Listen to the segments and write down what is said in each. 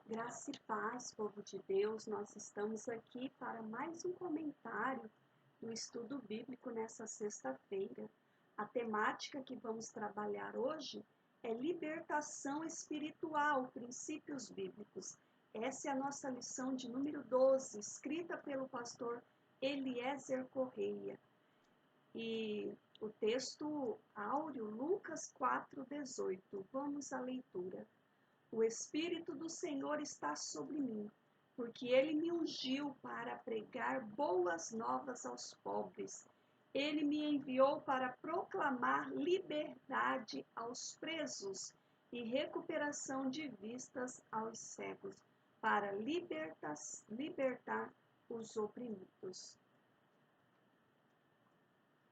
Graça e paz, povo de Deus, nós estamos aqui para mais um comentário do estudo bíblico nessa sexta-feira. A temática que vamos trabalhar hoje é libertação espiritual, princípios bíblicos. Essa é a nossa lição de número 12, escrita pelo pastor Eliezer Correia. E o texto áureo, Lucas 4:18. Vamos à leitura. O Espírito do Senhor está sobre mim, porque ele me ungiu para pregar boas novas aos pobres. Ele me enviou para proclamar liberdade aos presos e recuperação de vistas aos cegos, para libertar os oprimidos.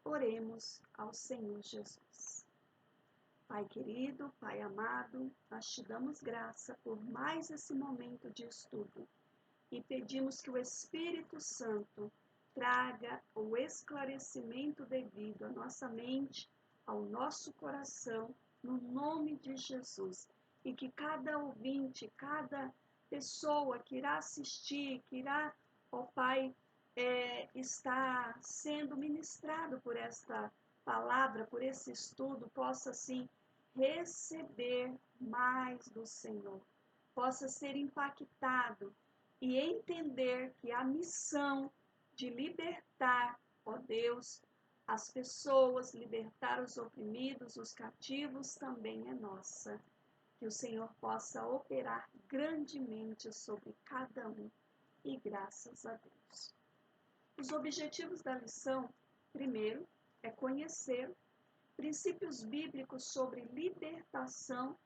Oremos ao Senhor Jesus. Pai querido, Pai amado, nós te damos graça por mais esse momento de estudo e pedimos que o Espírito Santo traga o esclarecimento devido à nossa mente, ao nosso coração, no nome de Jesus. E que cada ouvinte, cada pessoa que irá assistir, que irá, ó Pai, estar sendo ministrado por esta palavra, por esse estudo, possa sim receber mais do Senhor, possa ser impactado e entender que a missão de libertar, ó Deus, as pessoas, libertar os oprimidos, os cativos, também é nossa. Que o Senhor possa operar grandemente sobre cada um e graças a Deus. Os objetivos da lição, primeiro, é conhecer princípios bíblicos sobre libertação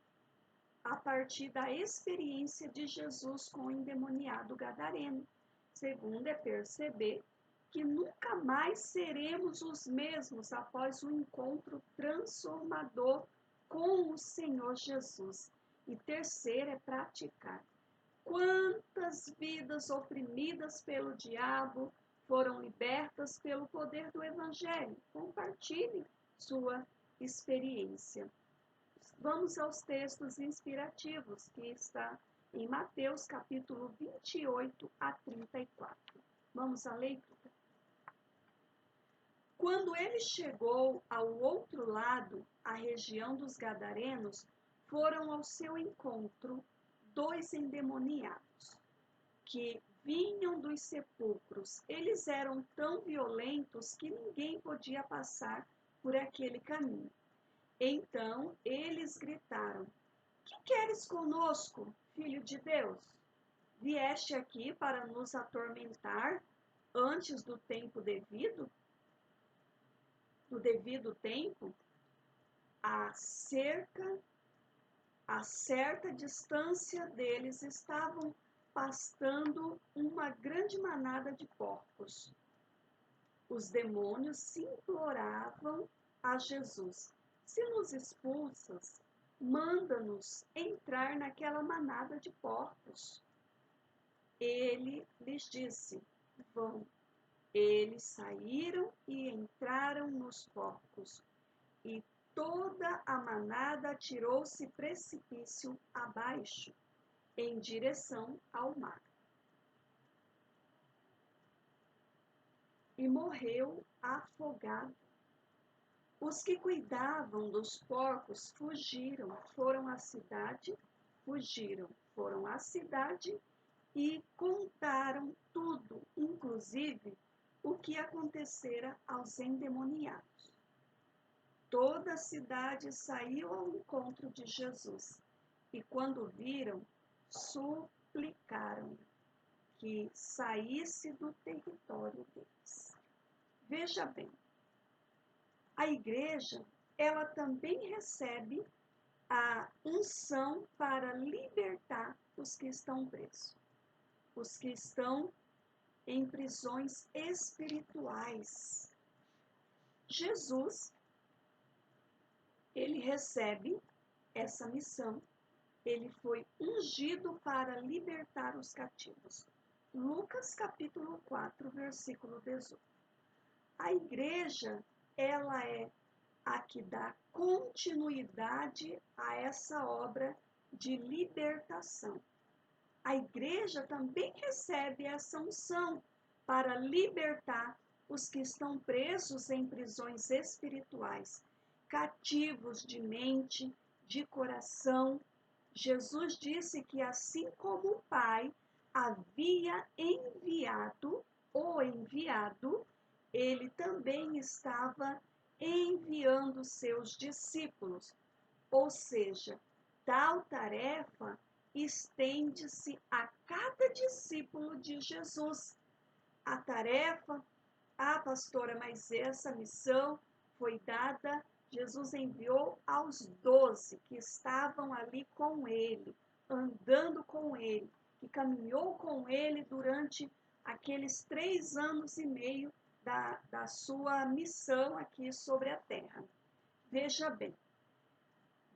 a partir da experiência de Jesus com o endemoniado gadareno. Segundo, é perceber que nunca mais seremos os mesmos após o encontro transformador com o Senhor Jesus. E terceiro, é praticar. Quantas vidas oprimidas pelo diabo foram libertas pelo poder do Evangelho? Compartilhe sua experiência. Vamos aos textos inspirativos, que está em Mateus capítulo 28 a 34. Vamos à leitura. Quando ele chegou ao outro lado, a região dos Gadarenos, foram ao seu encontro 2 endemoniados, que vinham dos sepulcros. Eles eram tão violentos que ninguém podia passar por aquele caminho. Então eles gritaram: Que queres conosco, filho de Deus? Vieste aqui para nos atormentar antes do tempo devido? No devido tempo? A certa distância deles estavam pastando uma grande manada de porcos. Os demônios se imploravam a Jesus: Se nos expulsas, manda-nos entrar naquela manada de porcos. Ele lhes disse: Vão. Eles saíram e entraram nos porcos, e toda a manada atirou-se precipício abaixo, em direção ao mar. E morreu afogado. Os que cuidavam dos porcos foram à cidade e contaram tudo, inclusive o que acontecera aos endemoniados. Toda a cidade saiu ao encontro de Jesus e, quando viram, suplicaram que saísse do território deles. Veja bem, a igreja, ela também recebe a unção para libertar os que estão presos, os que estão em prisões espirituais. Jesus, ele recebe essa missão, ele foi ungido para libertar os cativos. Lucas capítulo 4, versículo 18. A igreja, ela é a que dá continuidade a essa obra de libertação. a igreja também recebe essa unção para libertar os que estão presos em prisões espirituais, cativos de mente, de coração. Jesus disse que assim como o Pai havia enviado, ele também estava enviando seus discípulos. Ou seja, tal tarefa estende-se a cada discípulo de Jesus. A tarefa, pastora, mas essa missão foi dada, Jesus enviou aos 12 que estavam ali com ele, andando com ele, que caminhou com ele durante aqueles 3 anos e meio da sua missão aqui sobre a terra. Veja bem,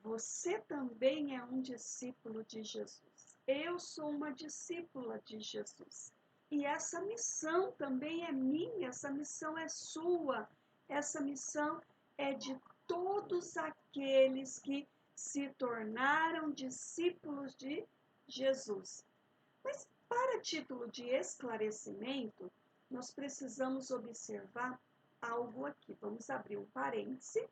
você também é um discípulo de Jesus. Eu sou uma discípula de Jesus. E essa missão também é minha, essa missão é sua, essa missão é de todos aqueles que se tornaram discípulos de Jesus. Mas, para título de esclarecimento, nós precisamos observar algo aqui. Vamos abrir um parêntese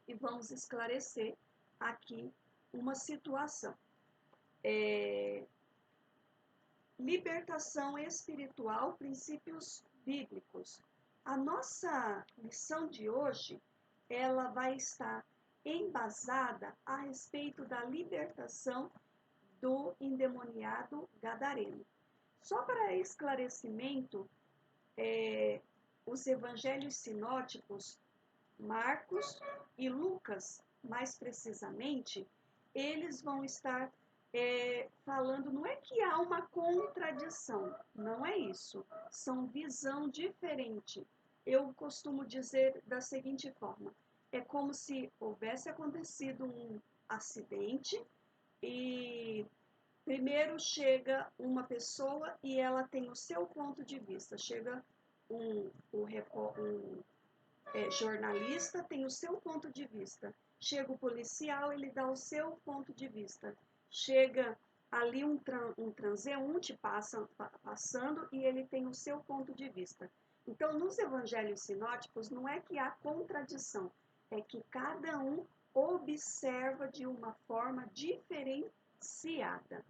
e vamos esclarecer aqui uma situação. Libertação espiritual, princípios bíblicos. A nossa lição de hoje, ela vai estar embasada a respeito da libertação do endemoniado gadareno. Só para esclarecimento, os evangelhos sinóticos, Marcos e Lucas, mais precisamente, eles vão estar falando, não é que há uma contradição, não é isso, são visão diferente. Eu costumo dizer da seguinte forma, é como se houvesse acontecido um acidente e primeiro chega uma pessoa e ela tem o seu ponto de vista, chega um jornalista, tem o seu ponto de vista, chega o policial, ele dá o seu ponto de vista, chega ali um transeunte passando e ele tem o seu ponto de vista. Então, nos evangelhos sinóticos, não é que há contradição, é que cada um observa de uma forma diferenciada.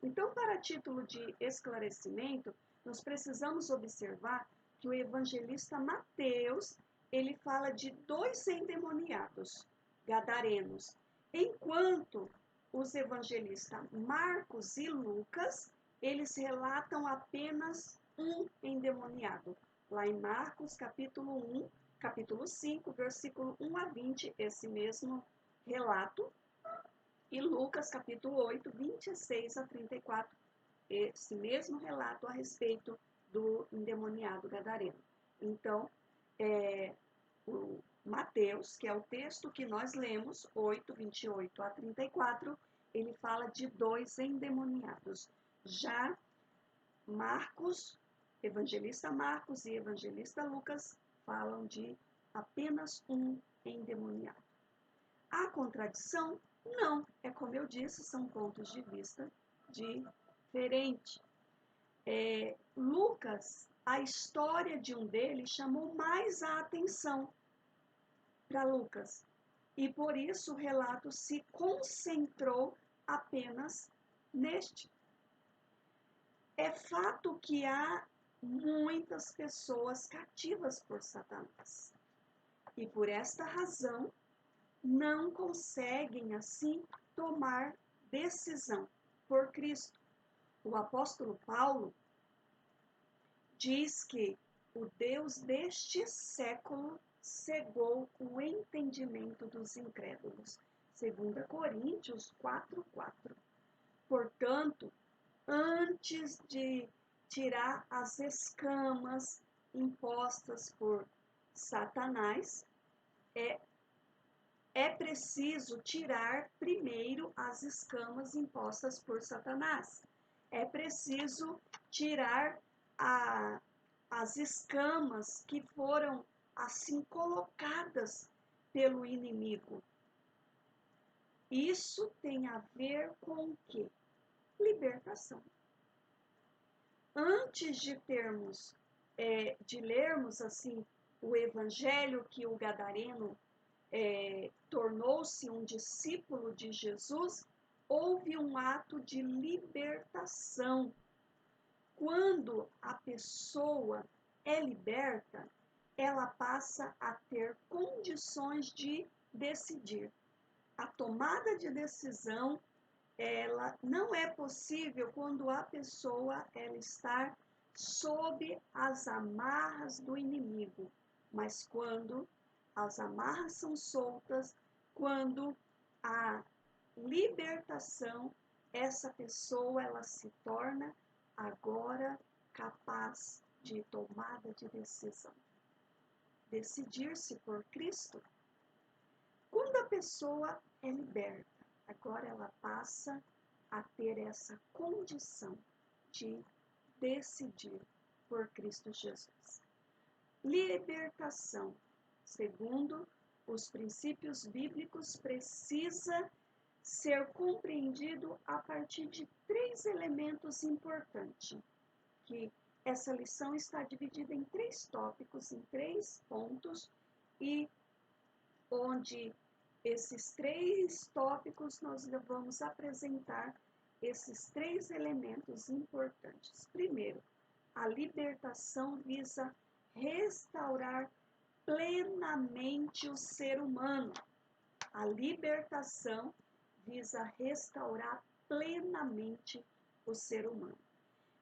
Então, para título de esclarecimento, nós precisamos observar que o evangelista Mateus, ele fala de 2 endemoniados gadarenos, enquanto os evangelistas Marcos e Lucas, eles relatam apenas um endemoniado. Lá em Marcos, capítulo 5, versículo 1 a 20, esse mesmo relato. E Lucas, capítulo 8, 26 a 34, esse mesmo relato a respeito do endemoniado gadareno. Então, o Mateus, que é o texto que nós lemos, 8, 28 a 34, ele fala de 2 endemoniados. Já Marcos, evangelista Marcos e evangelista Lucas falam de apenas um endemoniado. Há contradição? Não. É como eu disse, são pontos de vista diferentes. Lucas, a história de um deles chamou mais a atenção para Lucas. E por isso o relato se concentrou apenas neste. É fato que há muitas pessoas cativas por Satanás. E por esta razão, não conseguem assim tomar decisão por Cristo. O apóstolo Paulo diz que o Deus deste século cegou o entendimento dos incrédulos. 2 Coríntios 4:4. Portanto, antes de tirar as escamas impostas por Satanás, é preciso tirar primeiro as escamas impostas por Satanás. É preciso tirar as escamas que foram assim colocadas pelo inimigo. Isso tem a ver com o quê? libertação. Antes de de lermos assim o evangelho que o gadareno tornou-se um discípulo de Jesus, houve um ato de libertação. Quando a pessoa é liberta, ela passa a ter condições de decidir. A tomada de decisão, ela não é possível quando a pessoa ela está sob as amarras do inimigo, mas quando as amarras são soltas, quando a libertação, essa pessoa ela se torna agora capaz de tomada de decisão. Decidir-se por Cristo. Quando a pessoa é liberta, agora ela passa a ter essa condição de decidir por Cristo Jesus. Libertação, segundo os princípios bíblicos, precisa ser compreendido a partir de 3 elementos importantes, que essa lição está dividida em 3 tópicos, em 3 pontos, e onde esses 3 tópicos nós vamos apresentar esses 3 elementos importantes. Primeiro, a libertação visa restaurar plenamente o ser humano. A libertação visa restaurar plenamente o ser humano.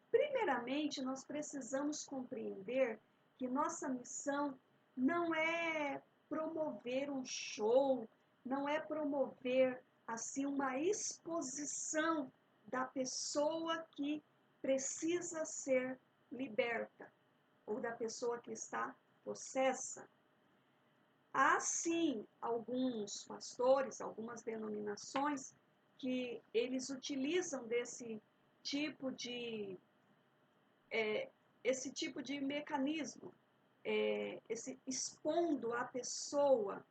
Primeiramente, nós precisamos compreender que nossa missão não é promover um show, não é promover assim uma exposição da pessoa que precisa ser liberta ou da pessoa que está possessa. Há sim alguns pastores, algumas denominações que eles utilizam desse tipo de mecanismo, expondo a pessoa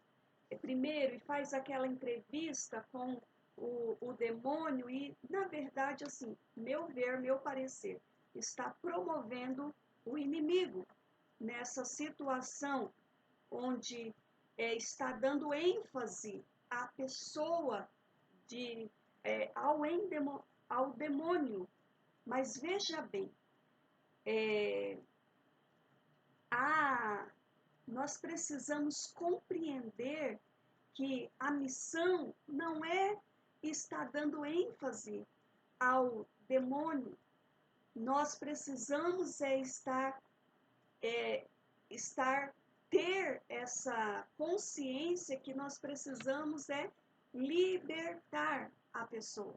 primeiro e faz aquela entrevista com o demônio e, na verdade, assim, meu ver, meu parecer, está promovendo o inimigo nessa situação onde está dando ênfase à pessoa ao demônio. Mas veja bem, nós precisamos compreender que a missão não é estar dando ênfase ao demônio. Nós precisamos ter essa consciência que nós precisamos libertar a pessoa.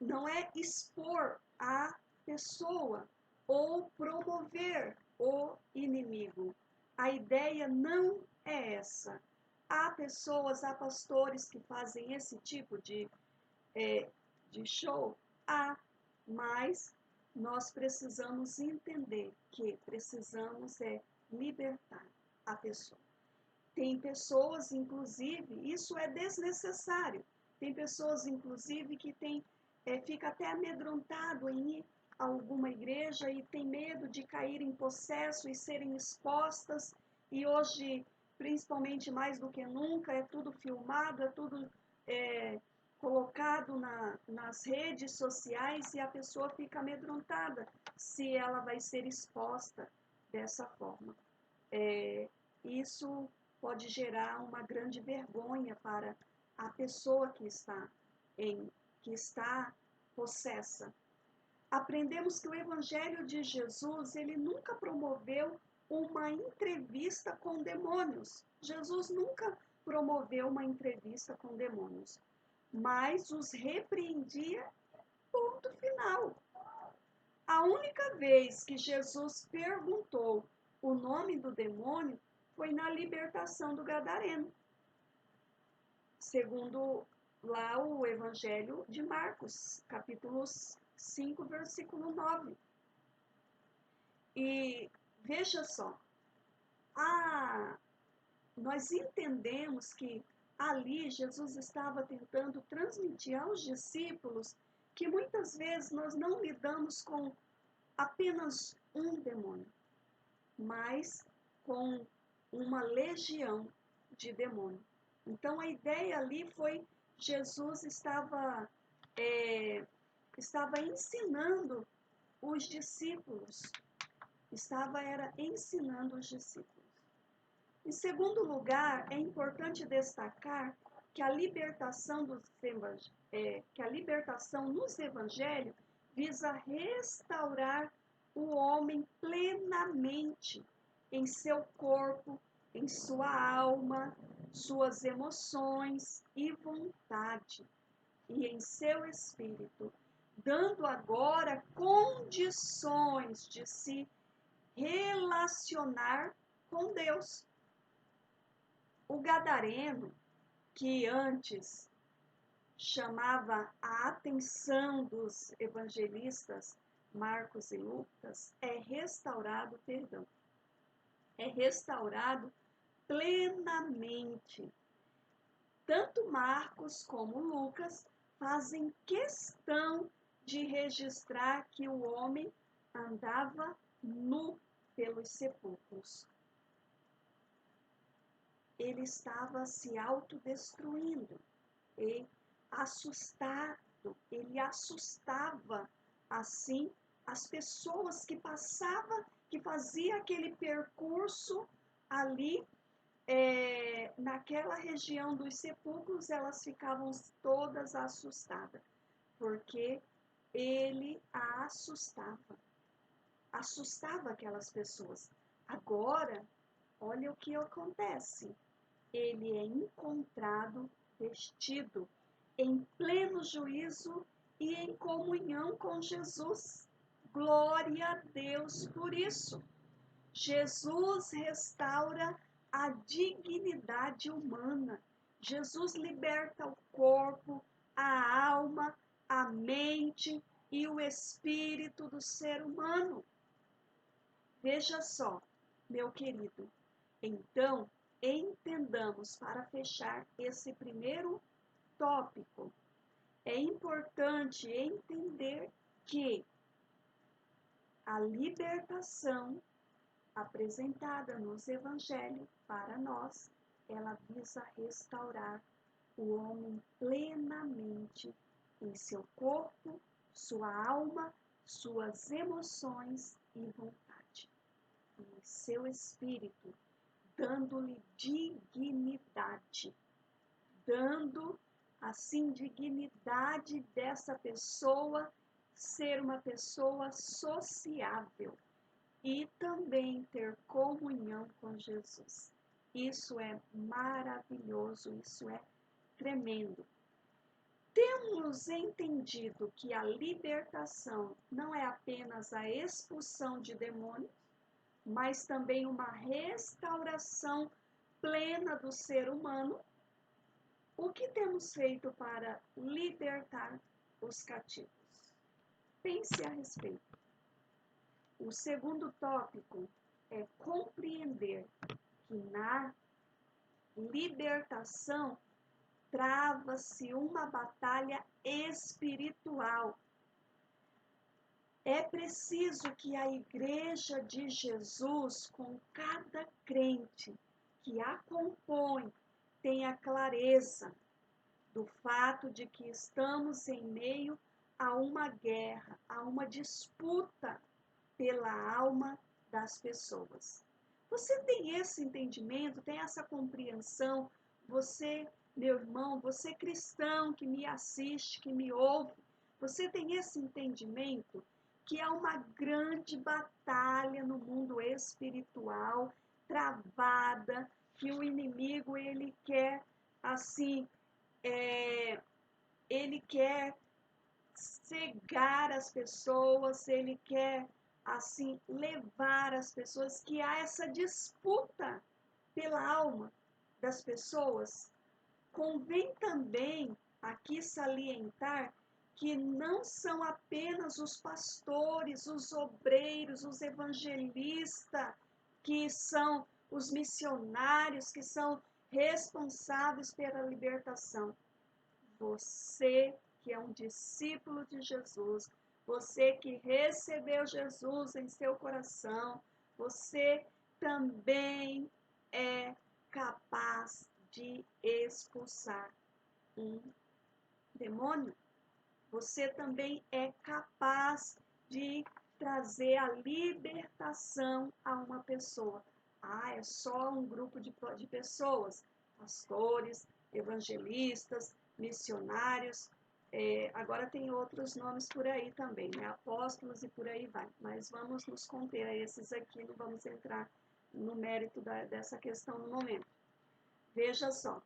Não é expor a pessoa ou promover o inimigo. A ideia não é essa. Há pessoas, há pastores que fazem esse tipo de show, mas nós precisamos entender que precisamos libertar a pessoa. Tem pessoas, inclusive, isso é desnecessário. Tem pessoas, inclusive, que fica até amedrontado em ir a alguma igreja e tem medo de cair em possesso e serem expostas. E hoje, principalmente mais do que nunca, é tudo filmado, é tudo colocado nas redes sociais e a pessoa fica amedrontada se ela vai ser exposta dessa forma. Isso pode gerar uma grande vergonha para a pessoa que está possessa. Aprendemos que o Evangelho de Jesus, ele nunca promoveu uma entrevista com demônios. Jesus nunca promoveu uma entrevista com demônios, mas os repreendia, ponto final. A única vez que Jesus perguntou o nome do demônio foi na libertação do gadareno, segundo lá o Evangelho de Marcos, capítulo 5, versículo 9. E veja só, nós entendemos que ali Jesus estava tentando transmitir aos discípulos que muitas vezes nós não lidamos com apenas um demônio, mas com uma legião de demônios. Então a ideia ali foi, Jesus estava ensinando os discípulos, era ensinando os discípulos. Em segundo lugar, é importante destacar que a libertação nos evangelhos visa restaurar o homem plenamente em seu corpo, em sua alma, suas emoções e vontade, e em seu espírito, dando agora condições de se relacionar com Deus. O gadareno, que antes chamava a atenção dos evangelistas Marcos e Lucas, é restaurado plenamente. Tanto Marcos como Lucas fazem questão de registrar que o homem andava nu pelos sepulcros. Ele estava se autodestruindo e assustado. Ele assustava, assim, as pessoas que passavam, que faziam aquele percurso ali, naquela região dos sepulcros, elas ficavam todas assustadas, porque ele a assustava aquelas pessoas. Agora, olha o que acontece. Ele é encontrado vestido em pleno juízo e em comunhão com Jesus. Glória a Deus por isso. Jesus restaura a dignidade humana. Jesus liberta o corpo, a alma, a mente e o espírito do ser humano. Veja só, meu querido. Então, entendamos, para fechar esse primeiro tópico, é importante entender que a libertação apresentada nos evangelhos para nós, ela visa restaurar o homem plenamente em seu corpo, sua alma, suas emoções e vontade, em seu espírito, dando-lhe dignidade, dando assim dignidade dessa pessoa ser uma pessoa sociável e também ter comunhão com Jesus. Isso é maravilhoso, isso é tremendo. Temos entendido que a libertação não é apenas a expulsão de demônios, mas também uma restauração plena do ser humano. O que temos feito para libertar os cativos? Pense a respeito. O segundo tópico é compreender que na libertação trava-se uma batalha espiritual. É preciso que a Igreja de Jesus, com cada crente que a compõe, tenha clareza do fato de que estamos em meio a uma guerra, a uma disputa pela alma das pessoas. Você tem esse entendimento, tem essa compreensão? Você, meu irmão, você cristão que me assiste, que me ouve, você tem esse entendimento que há uma grande batalha no mundo espiritual, travada, que o inimigo, ele quer, assim, ele quer cegar as pessoas, ele quer, assim, levar as pessoas, que há essa disputa pela alma das pessoas. Convém também aqui salientar que não são apenas os pastores, os obreiros, os evangelistas, que são os missionários, que são responsáveis pela libertação. Você que é um discípulo de Jesus, você que recebeu Jesus em seu coração, você também é capaz de expulsar um demônio. Você também é capaz de trazer a libertação a uma pessoa. É só um grupo de pessoas, pastores, evangelistas, missionários, agora tem outros nomes por aí também, né? Apóstolos e por aí vai. Mas vamos nos conter a esses aqui, não vamos entrar no mérito dessa questão no momento. Veja só,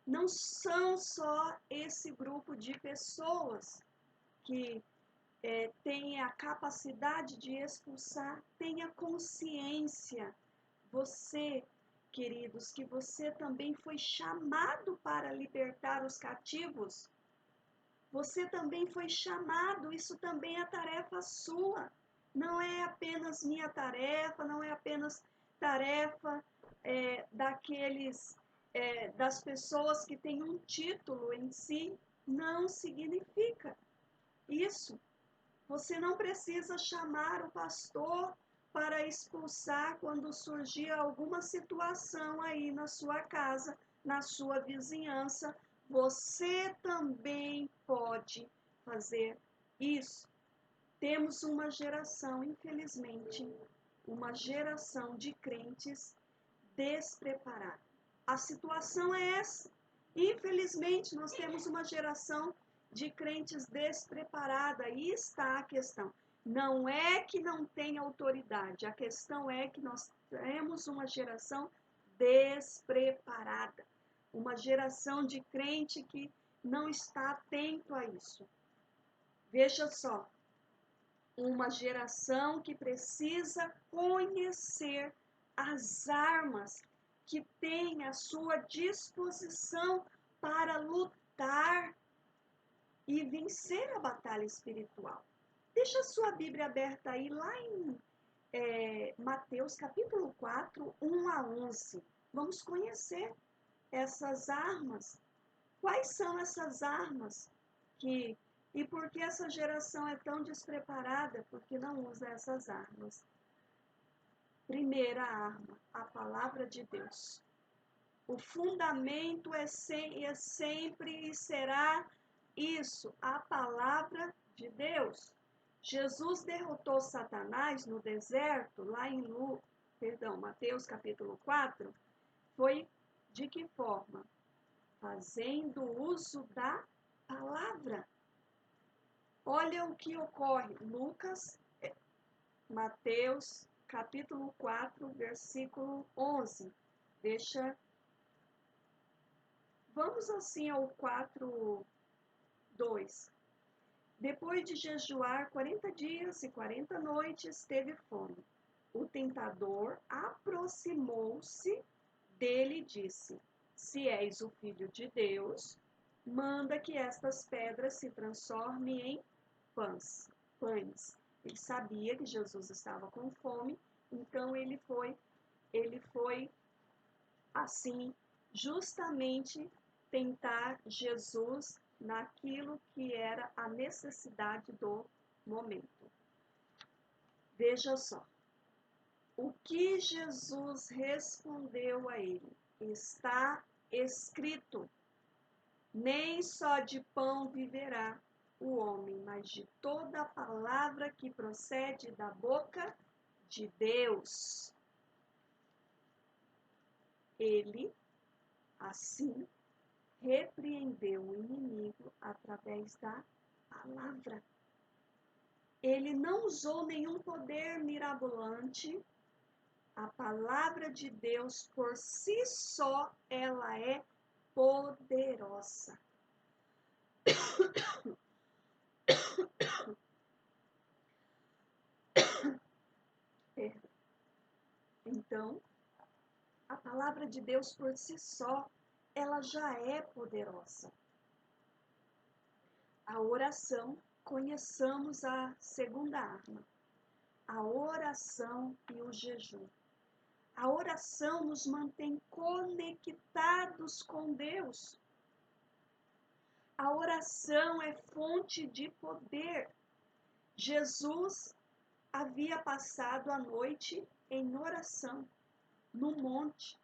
não são só esse grupo de pessoas que tem a capacidade de expulsar, tenha consciência, você, queridos, que você também foi chamado para libertar os cativos. Você também foi chamado, isso também é tarefa sua. Não é apenas minha tarefa, não é apenas tarefa das pessoas que têm um título em si. Não significa isso. Você não precisa chamar o pastor para expulsar quando surgir alguma situação aí na sua casa, na sua vizinhança. Você também pode fazer isso. Temos uma geração, infelizmente, uma geração de crentes despreparada. A situação é essa. Infelizmente, nós temos uma geração de crentes despreparada. Aí está a questão. Não é que não tem autoridade, a questão é que nós temos uma geração despreparada. Uma geração de crente que não está atento a isso. Veja só, uma geração que precisa conhecer as armas que tem à sua disposição para lutar e vencer a batalha espiritual. Deixa a sua Bíblia aberta aí, lá em Mateus capítulo 4, 1 a 11. Vamos conhecer essas armas. Quais são essas armas e por que essa geração é tão despreparada? Porque não usa essas armas. Primeira arma, a palavra de Deus. O fundamento é sempre e será isso, a palavra de Deus. Jesus derrotou Satanás no deserto, lá em Mateus capítulo 4, foi de que forma? Fazendo uso da palavra. Olha o que ocorre. Mateus capítulo 4, versículo 11. Vamos assim ao 4, 2. Depois de jejuar 40 dias e 40 noites, teve fome. O tentador aproximou-se dele e disse: Se és o Filho de Deus, manda que estas pedras se transformem em pães. Ele sabia que Jesus estava com fome, então ele foi assim, justamente tentar Jesus naquilo que era a necessidade do momento. Veja só, o que Jesus respondeu a ele? Está escrito: nem só de pão viverá o homem, mas de toda a palavra que procede da boca de Deus. Ele, assim, repreendeu o inimigo através da palavra. Ele não usou nenhum poder mirabolante. A palavra de Deus, por si só, ela é poderosa. Então, a palavra de Deus por si só, ela já é poderosa. A oração, conheçamos a segunda arma. A oração e o jejum. A oração nos mantém conectados com Deus. A oração é fonte de poder. Jesus havia passado a noite em oração no monte.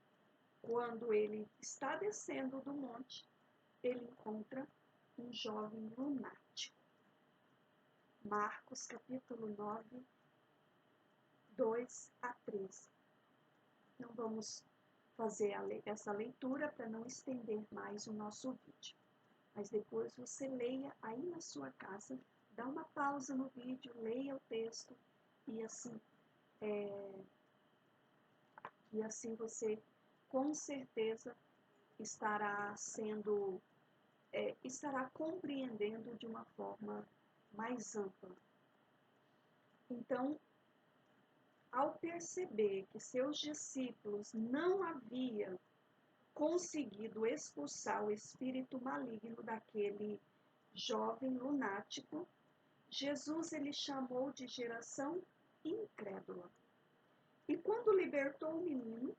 Quando ele está descendo do monte, ele encontra um jovem lunático. Marcos capítulo 9, 2 a 13. Não vamos fazer essa leitura para não estender mais o nosso vídeo. Mas depois você leia aí na sua casa, dá uma pausa no vídeo, leia o texto e assim você com certeza estará estará compreendendo de uma forma mais ampla. Então, ao perceber que seus discípulos não haviam conseguido expulsar o espírito maligno daquele jovem lunático, Jesus ele chamou de geração incrédula. E quando libertou o menino,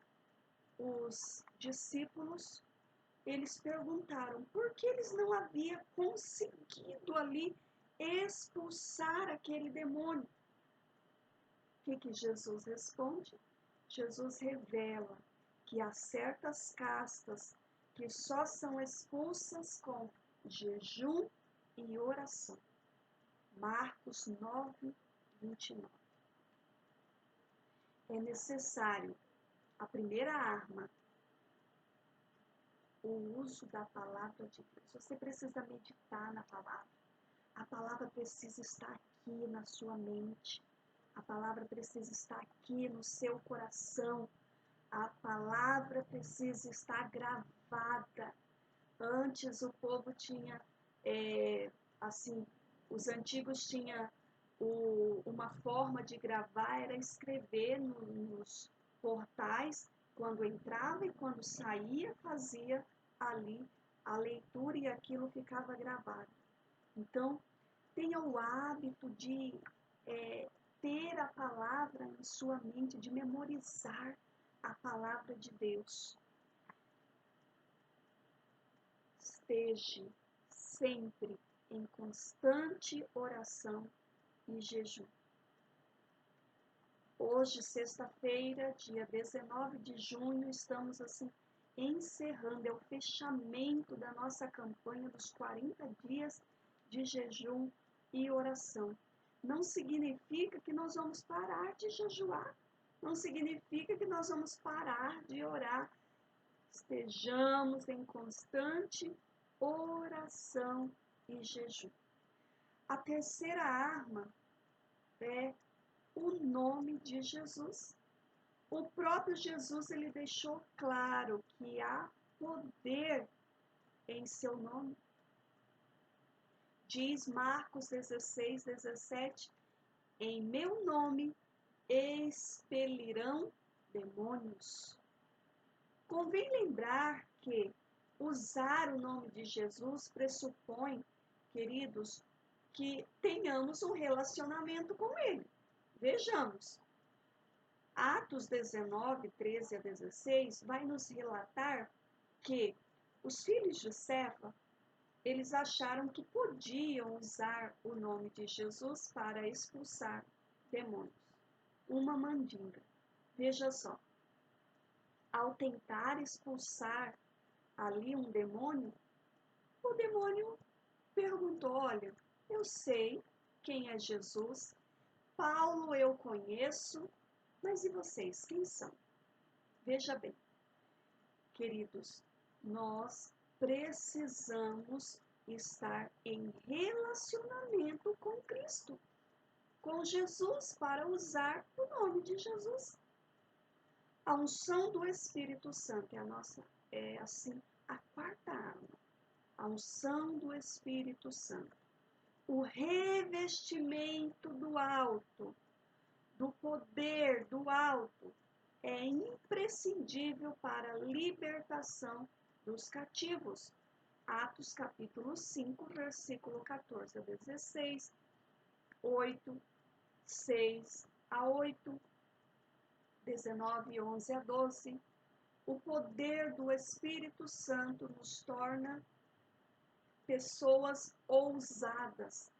os discípulos, eles perguntaram por que eles não haviam conseguido ali expulsar aquele demônio. O que Jesus responde? Jesus revela que há certas castas que só são expulsas com jejum e oração. Marcos 9, 29. É necessário, a primeira arma, o uso da palavra de Deus. Você precisa meditar na palavra. A palavra precisa estar aqui na sua mente. A palavra precisa estar aqui no seu coração. A palavra precisa estar gravada. Antes o povo tinha, os antigos tinham uma forma de gravar, era escrever nos portais, quando entrava e quando saía, fazia ali a leitura e aquilo ficava gravado. Então, tenha o hábito de ter a palavra em sua mente, de memorizar a palavra de Deus. Esteja sempre em constante oração e jejum. Hoje, sexta-feira, dia 19 de junho, estamos encerrando, é o fechamento da nossa campanha dos 40 dias de jejum e oração. Não significa que nós vamos parar de jejuar, não significa que nós vamos parar de orar. Estejamos em constante oração e jejum. A terceira arma é o nome de Jesus. O próprio Jesus, ele deixou claro que há poder em seu nome. Diz Marcos 16, 17, em meu nome expelirão demônios. Convém lembrar que usar o nome de Jesus pressupõe, queridos, que tenhamos um relacionamento com ele. Vejamos, Atos 19, 13 a 16, vai nos relatar que os filhos de Cefa, eles acharam que podiam usar o nome de Jesus para expulsar demônios. Uma mandinga. Veja só, ao tentar expulsar ali um demônio, o demônio perguntou, olha, eu sei quem é Jesus, Paulo eu conheço, mas e vocês, quem são? Veja bem, queridos, nós precisamos estar em relacionamento com Cristo, com Jesus, para usar o nome de Jesus. A unção do Espírito Santo é a quarta arma. A unção do Espírito Santo. O revestimento do alto, do poder do alto, é imprescindível para a libertação dos cativos. Atos capítulo 5, versículo 14 a 16, 8, 6 a 8, 19, 11 a 12. O poder do Espírito Santo nos torna pessoas ousadas,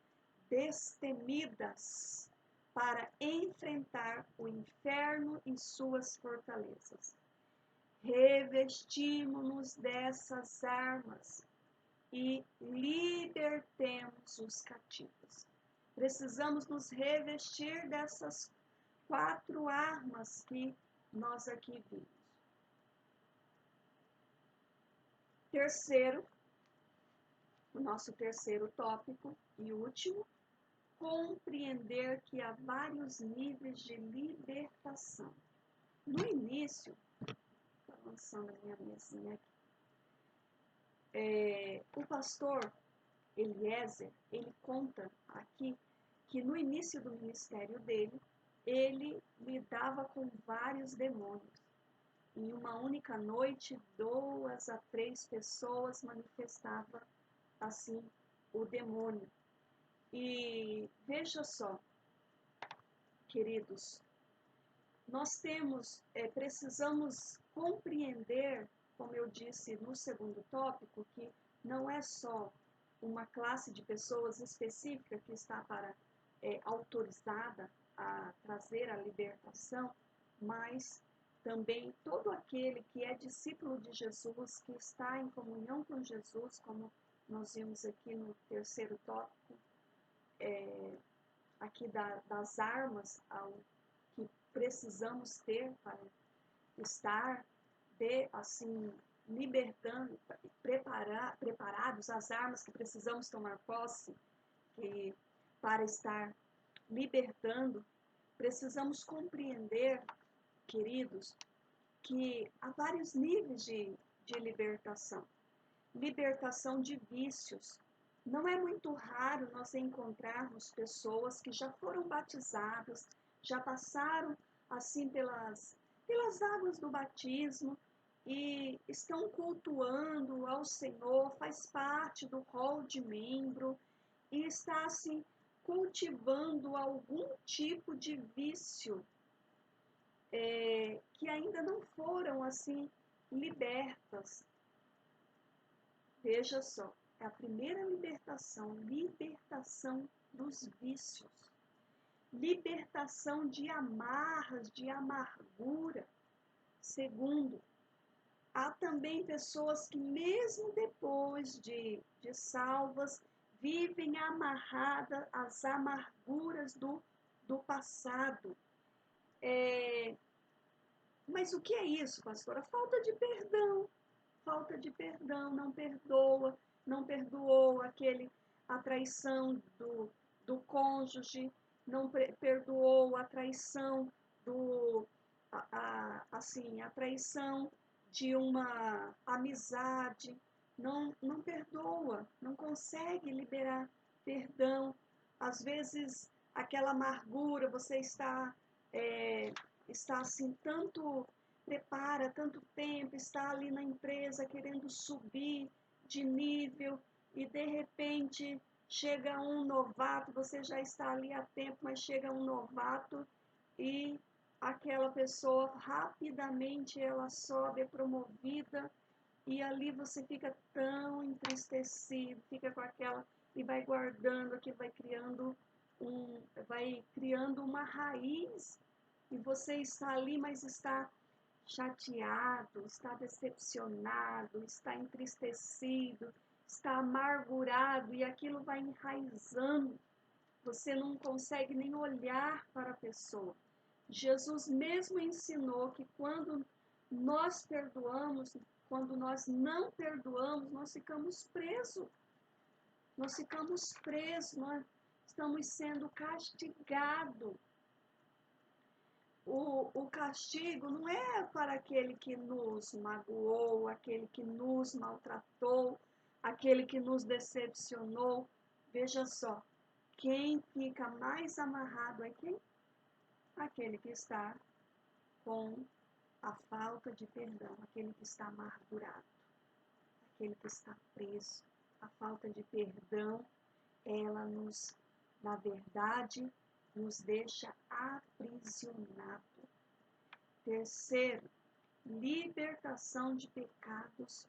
destemidas, para enfrentar o inferno e suas fortalezas. Revestimos-nos dessas armas e libertemos os cativos. Precisamos nos revestir dessas 4 armas que nós aqui vimos. Terceiro, o nosso terceiro tópico e último, compreender que há vários níveis de libertação. No início, estou lançando a minha mesinha aqui, o pastor Eliezer, ele conta aqui que no início do ministério dele, ele lidava com vários demônios. Em uma única noite, 2 a 3 pessoas manifestavam assim o demônio. E veja só, queridos, nós precisamos compreender, como eu disse no segundo tópico, que não é só uma classe de pessoas específica que está autorizada a trazer a libertação, mas também todo aquele que é discípulo de Jesus, que está em comunhão com Jesus, como nós vimos aqui no terceiro tópico, aqui das armas que precisamos ter para estar assim, libertando, preparados, as armas que precisamos tomar posse, para estar libertando, precisamos compreender, queridos, que há vários níveis de libertação. Libertação de vícios. Não é muito raro nós encontrarmos pessoas que já foram batizadas, já passaram assim pelas águas do batismo e estão cultuando ao Senhor, faz parte do rol de membro e está assim cultivando algum tipo de vício que ainda não foram assim libertas. Veja só, é a primeira libertação dos vícios, libertação de amarras, de amargura. Segundo, há também pessoas que mesmo depois de salvas, vivem amarradas às amarguras do passado. Mas o que é isso, pastora? Falta de perdão, não perdoou a traição do cônjuge, não perdoou a traição a traição de uma amizade, não perdoa, não consegue liberar perdão. Às vezes, aquela amargura, você está assim, prepara tanto tempo, está ali na empresa querendo subir de nível e de repente chega um novato, você já está ali há tempo, mas chega um novato e aquela pessoa rapidamente ela sobe, é promovida e ali você fica tão entristecido, fica com aquela e vai guardando aquilo, vai criando uma raiz e você está ali, mas está chateado, está decepcionado, está entristecido, está amargurado e aquilo vai enraizando. Você não consegue nem olhar para a pessoa. Jesus mesmo ensinou que quando nós perdoamos, quando nós não perdoamos, nós ficamos presos. Nós estamos sendo castigados. O castigo não é para aquele que nos magoou, aquele que nos maltratou, aquele que nos decepcionou. Veja só, quem fica mais amarrado é quem? Aquele que está com a falta de perdão, aquele que está amargurado, aquele que está preso. A falta de perdão, ela na verdade, nos deixa aprisionados. Terceiro, libertação de pecados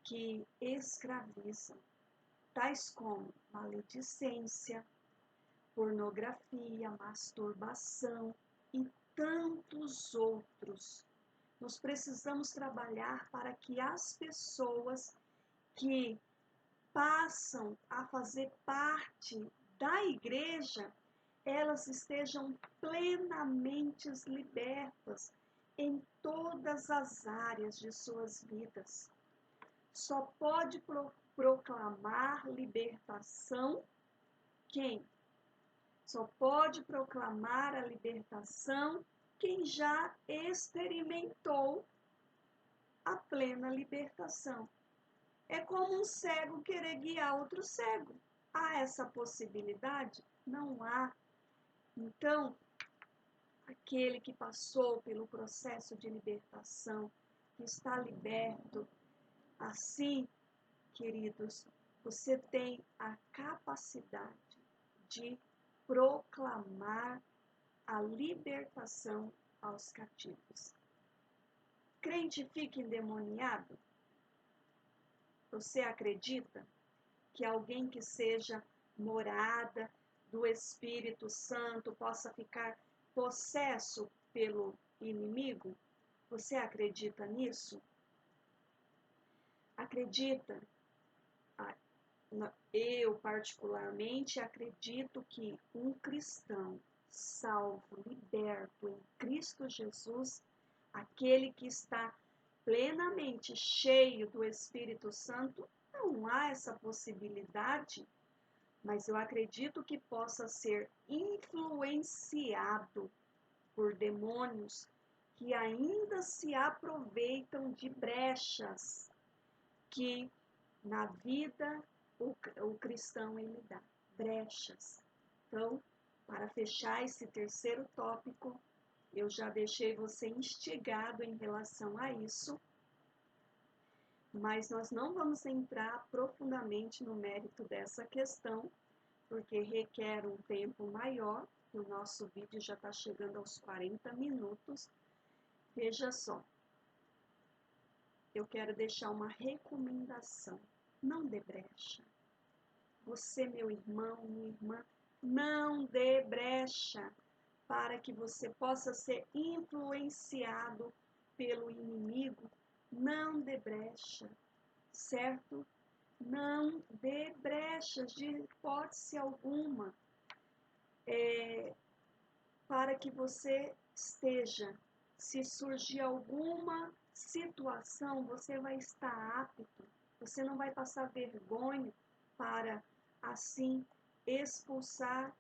que escravizam. tais como maledicência, pornografia, masturbação e tantos outros. Nós precisamos trabalhar para que as pessoas que passam a fazer parte da igreja, elas estejam plenamente libertas em todas as áreas de suas vidas. Só pode proclamar libertação quem? Só pode proclamar a libertação quem já experimentou a plena libertação. É como um cego querer guiar outro cego. Há essa possibilidade? Não há. Então, aquele que passou pelo processo de libertação, que está liberto, assim, queridos, você tem a capacidade de proclamar a libertação aos cativos. Crente fica endemoniado? Você acredita que alguém que seja morada do Espírito Santo possa ficar possesso pelo inimigo? Você acredita nisso? Acredita? Eu, particularmente, acredito que um cristão salvo, liberto em Cristo Jesus, aquele que está plenamente cheio do Espírito Santo, não há essa possibilidade, mas eu acredito que possa ser influenciado por demônios que ainda se aproveitam de brechas que na vida o cristão ele dá, brechas. Então, para fechar esse terceiro tópico, eu já deixei você instigado em relação a isso, mas nós não vamos entrar profundamente no mérito dessa questão, porque requer um tempo maior. O nosso vídeo já está chegando aos 40 minutos. Veja só, eu quero deixar uma recomendação. Não dê brecha. Você, meu irmão, minha irmã, não dê brecha para que você possa ser influenciado pelo inimigo. Não dê brecha, certo? Não dê brechas de hipótese alguma para que você esteja. Se surgir alguma situação, você vai estar apto, você não vai passar vergonha para, assim, expulsar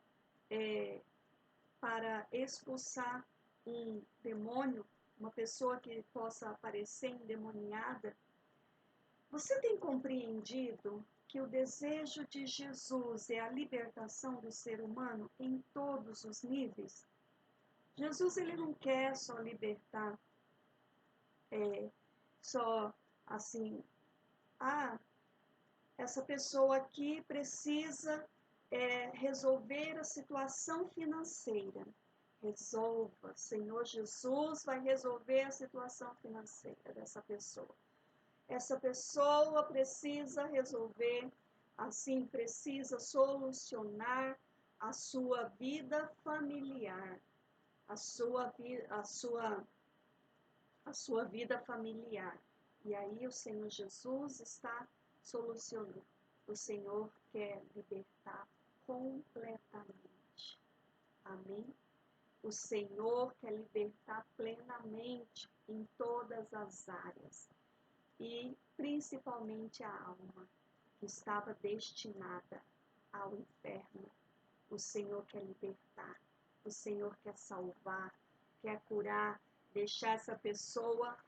um demônio, uma pessoa que possa aparecer endemoniada. Você tem compreendido que o desejo de Jesus é a libertação do ser humano em todos os níveis? Jesus ele não quer só libertar, só assim, essa pessoa aqui precisa resolver a situação financeira. Resolva, Senhor Jesus vai resolver a situação financeira dessa pessoa. Essa pessoa precisa resolver, assim, precisa solucionar a sua vida familiar, a sua vida familiar. E aí o Senhor Jesus está solucionando. O Senhor quer libertar completamente. Amém? O Senhor quer libertar plenamente em todas as áreas. E principalmente a alma, que estava destinada ao inferno. O Senhor quer libertar, o Senhor quer salvar, quer curar, deixar essa pessoa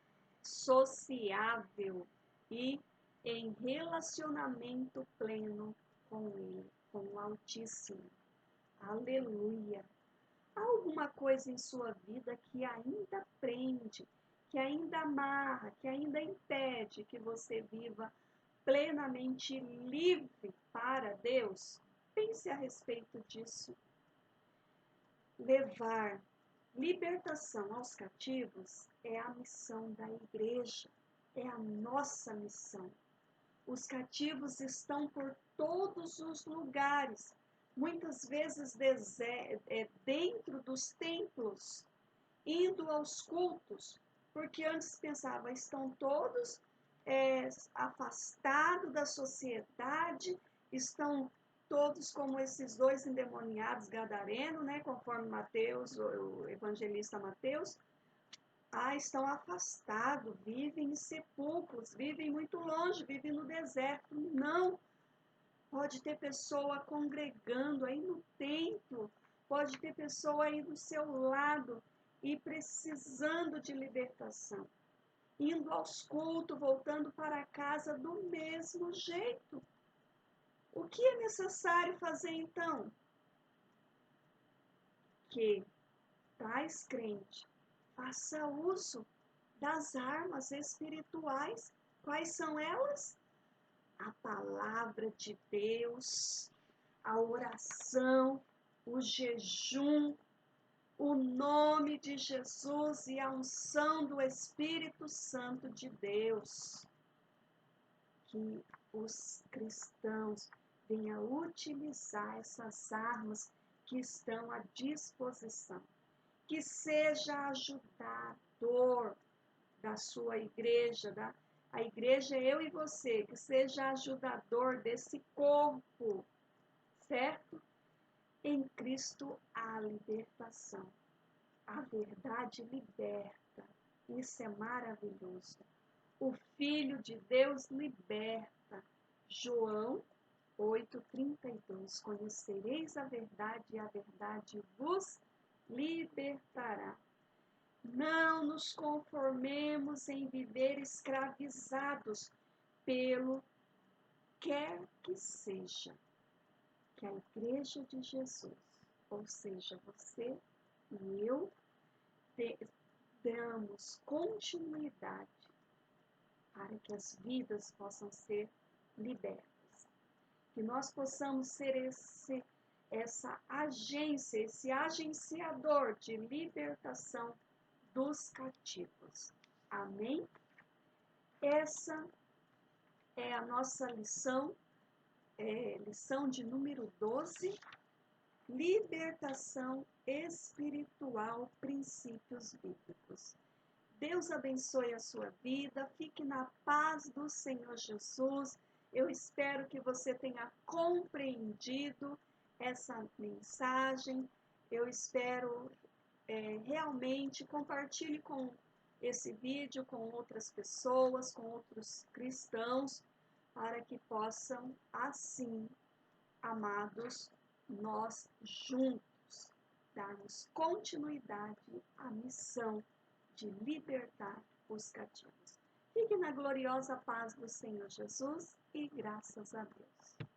sociável e em relacionamento pleno com Ele, com o Altíssimo. Aleluia! Há alguma coisa em sua vida que ainda prende, que ainda amarra, que ainda impede que você viva plenamente livre para Deus? Pense a respeito disso. Levar libertação aos cativos é a missão da igreja, é a nossa missão. Os cativos estão por todos os lugares, muitas vezes dentro dos templos, indo aos cultos, porque antes pensava, estão todos afastados da sociedade, estão todos como esses dois endemoniados gadarenos, né, conforme Mateus, o evangelista Mateus, estão afastados, vivem em sepulcros, vivem muito longe, vivem no deserto. Não, pode ter pessoa congregando aí no templo, pode ter pessoa aí do seu lado e precisando de libertação, indo aos cultos, voltando para casa do mesmo jeito. O que é necessário fazer então? Que tais crentes façam uso das armas espirituais. Quais são elas? A palavra de Deus, a oração, o jejum, o nome de Jesus e a unção do Espírito Santo de Deus. Que os cristãos venham utilizar essas armas que estão à disposição. Que seja ajudador da sua igreja, a igreja é eu e você, que seja ajudador desse corpo, certo? Em Cristo há libertação. A verdade liberta. Isso é maravilhoso. O Filho de Deus liberta. João 8,32. Conhecereis a verdade e a verdade vos libertará. Não nos conformemos em viver escravizados pelo quer que seja. Que a Igreja de Jesus, ou seja, você e eu, damos continuidade para que as vidas possam ser libertas. Que nós possamos ser essa agência, esse agenciador de libertação dos cativos. Amém? Essa é a nossa lição, lição de número 12, libertação espiritual, princípios bíblicos. Deus abençoe a sua vida, fique na paz do Senhor Jesus. Eu espero que você tenha compreendido essa mensagem. Eu espero realmente compartilhe com esse vídeo com outras pessoas, com outros cristãos, para que possam, assim, amados, nós juntos darmos continuidade à missão de libertar os cativos. Fique na gloriosa paz do Senhor Jesus e graças a Deus.